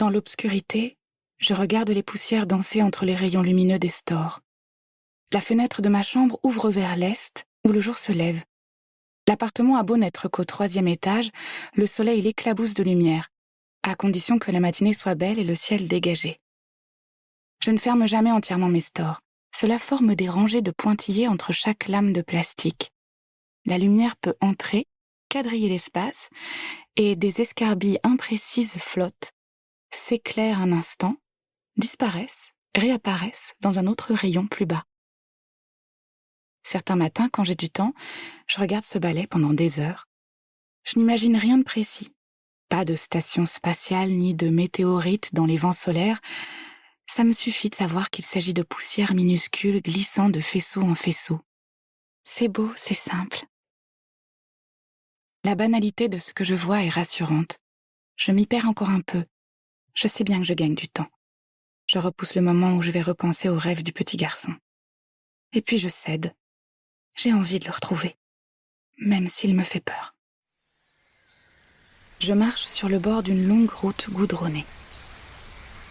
Dans l'obscurité, je regarde les poussières danser entre les rayons lumineux des stores. La fenêtre de ma chambre ouvre vers l'est, où le jour se lève. L'appartement a beau n'être qu'au 3e étage, le soleil l'éclabousse de lumière, à condition que la matinée soit belle et le ciel dégagé. Je ne ferme jamais entièrement mes stores. Cela forme des rangées de pointillés entre chaque lame de plastique. La lumière peut entrer, quadriller l'espace, et des escarbilles imprécises flottent, s'éclairent un instant, disparaissent, réapparaissent dans un autre rayon plus bas. Certains matins, quand j'ai du temps, je regarde ce balai pendant des heures. Je n'imagine rien de précis. Pas de station spatiale ni de météorites dans les vents solaires. Ça me suffit de savoir qu'il s'agit de poussières minuscules glissant de faisceau en faisceau. C'est beau, c'est simple. La banalité de ce que je vois est rassurante. Je m'y perds encore un peu. Je sais bien que je gagne du temps. Je repousse le moment où je vais repenser au rêve du petit garçon. Et puis je cède. J'ai envie de le retrouver, même s'il me fait peur. Je marche sur le bord d'une longue route goudronnée.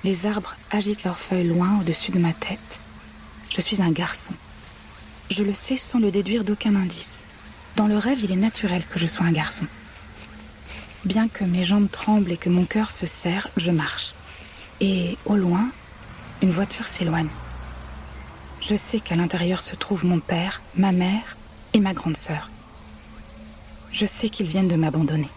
Les arbres agitent leurs feuilles loin au-dessus de ma tête. Je suis un garçon. Je le sais sans le déduire d'aucun indice. Dans le rêve, il est naturel que je sois un garçon. Bien que mes jambes tremblent et que mon cœur se serre, je marche. Et au loin, une voiture s'éloigne. Je sais qu'à l'intérieur se trouvent mon père, ma mère et ma grande sœur. Je sais qu'ils viennent de m'abandonner.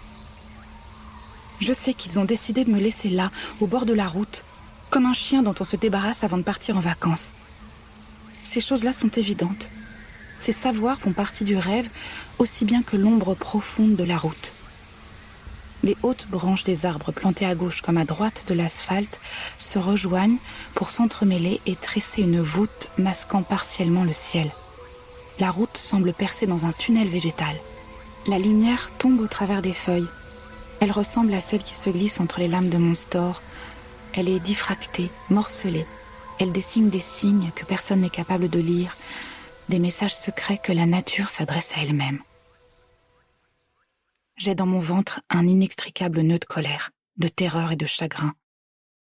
Je sais qu'ils ont décidé de me laisser là, au bord de la route, comme un chien dont on se débarrasse avant de partir en vacances. Ces choses-là sont évidentes. Ces savoirs font partie du rêve, aussi bien que l'ombre profonde de la route. Les hautes branches des arbres plantés à gauche comme à droite de l'asphalte se rejoignent pour s'entremêler et tresser une voûte masquant partiellement le ciel. La route semble percée dans un tunnel végétal. La lumière tombe au travers des feuilles. Elle ressemble à celle qui se glisse entre les lames de mon store. Elle est diffractée, morcelée. Elle dessine des signes que personne n'est capable de lire, des messages secrets que la nature s'adresse à elle-même. J'ai dans mon ventre un inextricable nœud de colère, de terreur et de chagrin,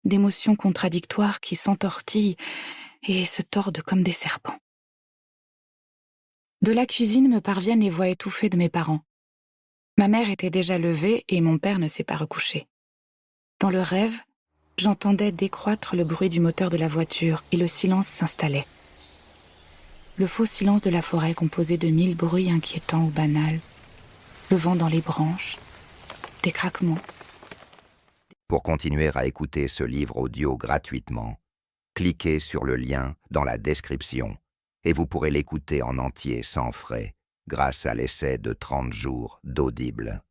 d'émotions contradictoires qui s'entortillent et se tordent comme des serpents. De la cuisine me parviennent les voix étouffées de mes parents. Ma mère était déjà levée et mon père ne s'est pas recouché. Dans le rêve, j'entendais décroître le bruit du moteur de la voiture et le silence s'installait. Le faux silence de la forêt composé de 1000 bruits inquiétants ou banals, le vent dans les branches, des craquements. Pour continuer à écouter ce livre audio gratuitement, cliquez sur le lien dans la description et vous pourrez l'écouter en entier sans frais grâce à l'essai de 30 jours d'Audible.